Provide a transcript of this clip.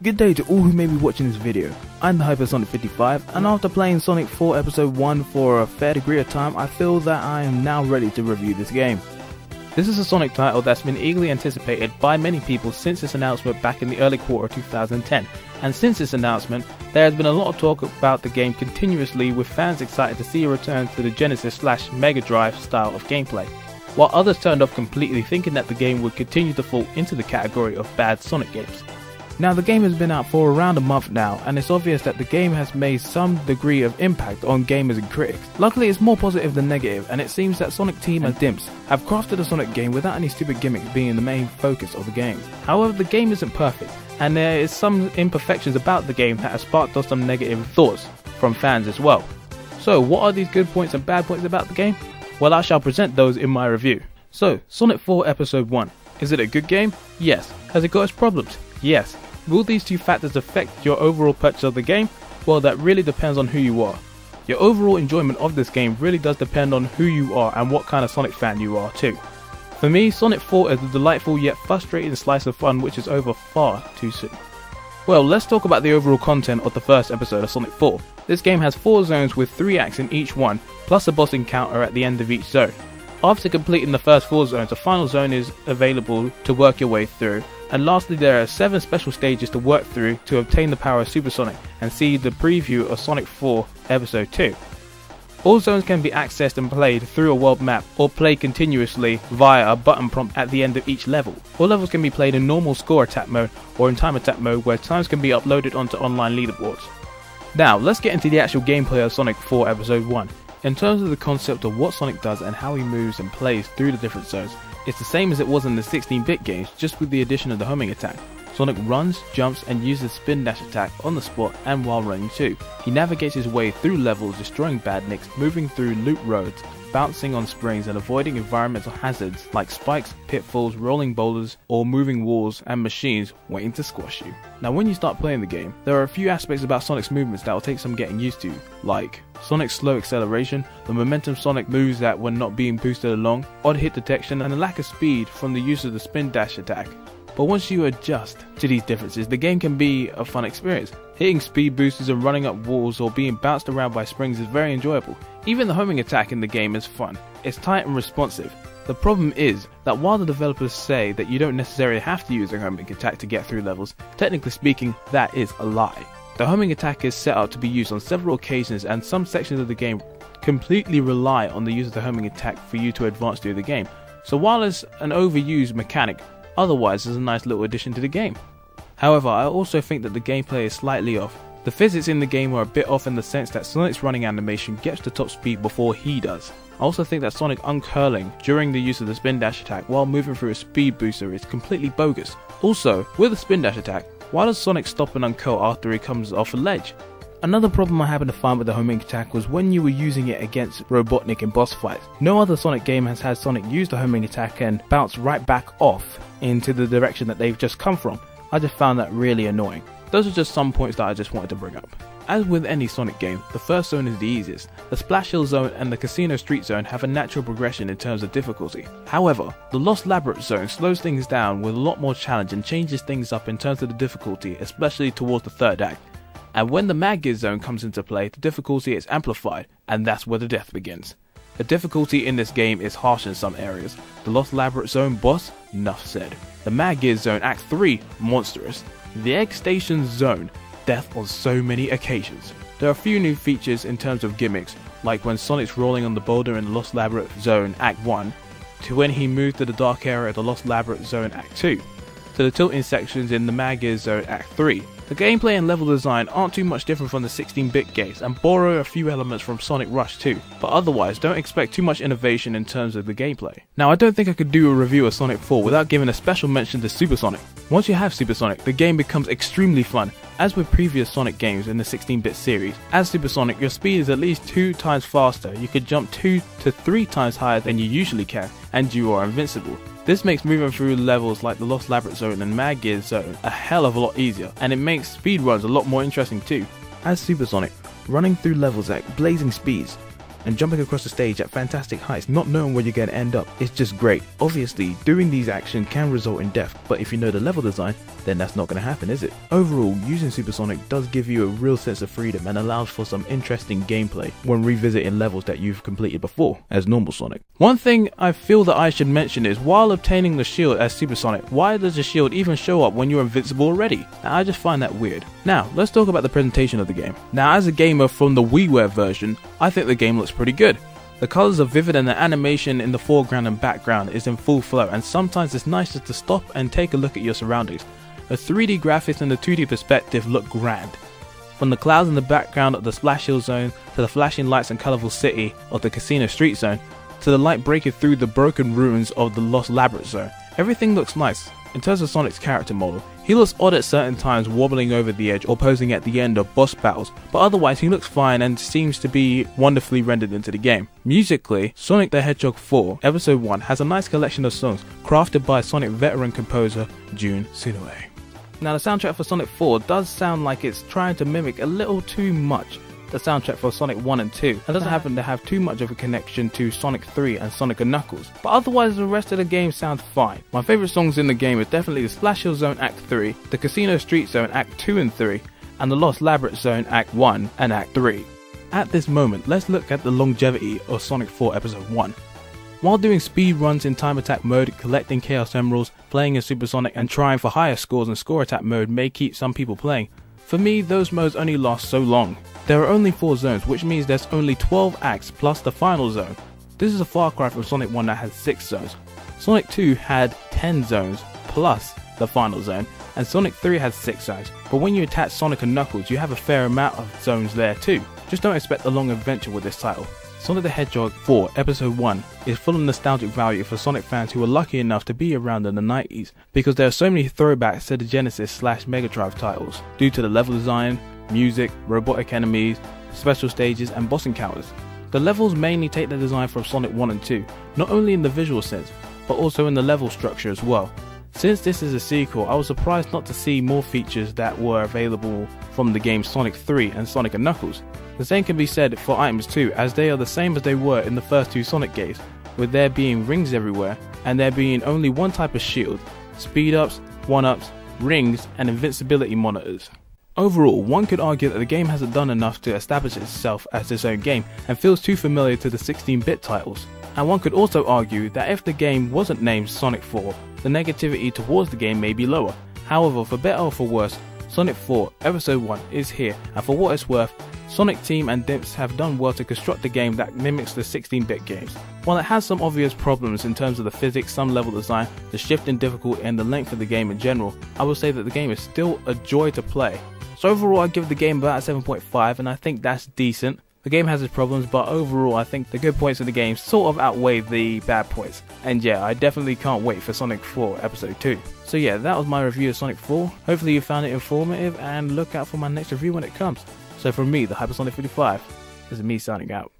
Good day to all who may be watching this video. I'm the Hypersonic55, and after playing Sonic 4 Episode 1 for a fair degree of time, I feel that I am now ready to review this game. This is a Sonic title that's been eagerly anticipated by many people since its announcement back in the early quarter of 2010, and since its announcement, there has been a lot of talk about the game continuously, with fans excited to see a return to the Genesis/Mega Drive style of gameplay, while others turned off completely thinking that the game would continue to fall into the category of bad Sonic games. Now, the game has been out for around a month now, and it's obvious that the game has made some degree of impact on gamers and critics. Luckily, it's more positive than negative, and it seems that Sonic Team and Dimps have crafted a Sonic game without any stupid gimmicks being the main focus of the game. However, the game isn't perfect, and there is some imperfections about the game that have sparked off some negative thoughts from fans as well. So, what are these good points and bad points about the game? Well, I shall present those in my review. So, Sonic 4 Episode 1. Is it a good game? Yes. Has it got its problems? Yes. Will these two factors affect your overall purchase of the game? Well, that really depends on who you are. Your overall enjoyment of this game really does depend on who you are and what kind of Sonic fan you are too. For me, Sonic 4 is a delightful yet frustrating slice of fun which is over far too soon. Well, let's talk about the overall content of the first episode of Sonic 4. This game has 4 zones with 3 acts in each one, plus a boss encounter at the end of each zone. After completing the first 4 zones, a final zone is available to work your way through. And lastly, there are 7 special stages to work through to obtain the power of Super Sonic and see the preview of Sonic 4 Episode 2. All zones can be accessed and played through a world map or played continuously via a button prompt at the end of each level. All levels can be played in normal score attack mode or in time attack mode, where times can be uploaded onto online leaderboards. Now, let's get into the actual gameplay of Sonic 4 Episode 1. In terms of the concept of what Sonic does and how he moves and plays through the different zones, it's the same as it was in the 16-bit games, just with the addition of the homing attack. Sonic runs, jumps and uses spin dash attack on the spot and while running too. He navigates his way through levels, destroying badniks, moving through loop roads, bouncing on springs and avoiding environmental hazards like spikes, pitfalls, rolling boulders or moving walls and machines waiting to squash you. Now, when you start playing the game, there are a few aspects about Sonic's movements that will take some getting used to, like Sonic's slow acceleration, the momentum Sonic moves that when not being boosted along, odd hit detection and a lack of speed from the use of the spin dash attack. But once you adjust to these differences, the game can be a fun experience. Hitting speed boosters and running up walls or being bounced around by springs is very enjoyable. Even the homing attack in the game is fun. It's tight and responsive. The problem is that while the developers say that you don't necessarily have to use a homing attack to get through levels, technically speaking, that is a lie. The homing attack is set up to be used on several occasions, and some sections of the game completely rely on the use of the homing attack for you to advance through the game. So while it's an overused mechanic, otherwise it's a nice little addition to the game. However, I also think that the gameplay is slightly off. The physics in the game are a bit off in the sense that Sonic's running animation gets to top speed before he does. I also think that Sonic uncurling during the use of the spin dash attack while moving through a speed booster is completely bogus. Also, with the spin dash attack, why does Sonic stop and uncurl after he comes off a ledge? Another problem I happened to find with the homing attack was when you were using it against Robotnik in boss fights. No other Sonic game has had Sonic use the homing attack and bounce right back off into the direction that they've just come from. I just found that really annoying. Those are just some points that I just wanted to bring up. As with any Sonic game, the first zone is the easiest. The Splash Hill zone and the Casino Street zone have a natural progression in terms of difficulty. However, the Lost Labyrinth zone slows things down with a lot more challenge and changes things up in terms of the difficulty, especially towards the third act. And when the Mad Gear zone comes into play, the difficulty is amplified, and that's where the death begins. The difficulty in this game is harsh in some areas. The Lost Labyrinth zone boss? Nuff said. The Mad Gear zone Act 3? Monstrous. The Egg Station zone? Death on so many occasions. There are a few new features in terms of gimmicks, like when Sonic's rolling on the boulder in the Lost Labyrinth zone Act 1, to when he moved to the dark area of the Lost Labyrinth zone Act 2, to the tilting sections in the Mad Gear zone Act 3. The gameplay and level design aren't too much different from the 16-bit games and borrow a few elements from Sonic Rush too, but otherwise don't expect too much innovation in terms of the gameplay. Now, I don't think I could do a review of Sonic 4 without giving a special mention to Super Sonic. Once you have Super Sonic, the game becomes extremely fun. As with previous Sonic games in the 16-bit series, as Super Sonic, your speed is at least 2 times faster, you could jump 2 to 3 times higher than you usually can, and you are invincible. This makes moving through levels like the Lost Labyrinth zone and Mad Gear zone a hell of a lot easier, and it makes speedruns a lot more interesting too. As Super Sonic, running through levels at blazing speeds, and jumping across the stage at fantastic heights, not knowing where you're going to end up, is just great. Obviously, doing these actions can result in death, but if you know the level design, then that's not going to happen, is it? Overall, using Supersonic does give you a real sense of freedom and allows for some interesting gameplay when revisiting levels that you've completed before as normal Sonic. One thing I feel that I should mention is, while obtaining the shield as Supersonic, why does the shield even show up when you're invincible already? I just find that weird. Now, let's talk about the presentation of the game. Now, as a gamer from the WiiWare version, I think the game looks pretty good. The colours are vivid and the animation in the foreground and background is in full flow, and sometimes it's nice just to stop and take a look at your surroundings. The 3D graphics and the 2D perspective look grand. From the clouds in the background of the Splash Hill Zone, to the flashing lights and colourful city of the Casino Street Zone, to the light breaking through the broken ruins of the Lost Labyrinth Zone, everything looks nice. In terms of Sonic's character model, he looks odd at certain times, wobbling over the edge or posing at the end of boss battles, but otherwise he looks fine and seems to be wonderfully rendered into the game. Musically, Sonic the Hedgehog 4 Episode 1 has a nice collection of songs crafted by Sonic veteran composer Jun Senoue. Now, the soundtrack for Sonic 4 does sound like it's trying to mimic a little too much the soundtrack for Sonic 1 and 2, and doesn't happen to have too much of a connection to Sonic 3 and Sonic & Knuckles, but otherwise the rest of the game sounds fine. My favourite songs in the game is definitely the Splash Hill Zone Act 3, the Casino Street Zone Act 2 and 3, and the Lost Labyrinth Zone Act 1 and Act 3. At this moment, let's look at the longevity of Sonic 4 Episode 1. While doing speed runs in time attack mode, collecting Chaos Emeralds, playing as Supersonic and trying for higher scores in score attack mode may keep some people playing, for me those modes only last so long. There are only 4 zones, which means there's only 12 acts plus the final zone. This is a far cry from Sonic 1 that had 6 zones. Sonic 2 had 10 zones plus the final zone, and Sonic 3 had 6 zones, but when you attach Sonic and Knuckles you have a fair amount of zones there too. Just don't expect a long adventure with this title. Sonic the Hedgehog 4 Episode 1 is full of nostalgic value for Sonic fans who were lucky enough to be around in the 90s, because there are so many throwbacks to the Genesis/Mega Drive titles, due to the level design, music, robotic enemies, special stages and boss encounters. The levels mainly take their design from Sonic 1 and 2, not only in the visual sense, but also in the level structure as well. Since this is a sequel, I was surprised not to see more features that were available from the games Sonic 3 and Sonic & Knuckles. The same can be said for items too, as they are the same as they were in the first 2 Sonic games, with there being rings everywhere, and there being only one type of shield, speed ups, 1-ups, rings and invincibility monitors. Overall, one could argue that the game hasn't done enough to establish itself as its own game and feels too familiar to the 16-bit titles. And one could also argue that if the game wasn't named Sonic 4, the negativity towards the game may be lower. However, for better or for worse, Sonic 4 Episode 1 is here, and for what it's worth, Sonic Team and Dimps have done well to construct a game that mimics the 16-bit games. While it has some obvious problems in terms of the physics, some level design, the shift in difficulty and the length of the game in general, I will say that the game is still a joy to play. So overall I give the game about a 7.5, and I think that's decent. The game has its problems, but overall I think the good points of the game sort of outweigh the bad points. And yeah, I definitely can't wait for Sonic 4 Episode 2. So yeah, that was my review of Sonic 4. Hopefully you found it informative, and look out for my next review when it comes. So from me, the Hypersonic 55, this is me signing out.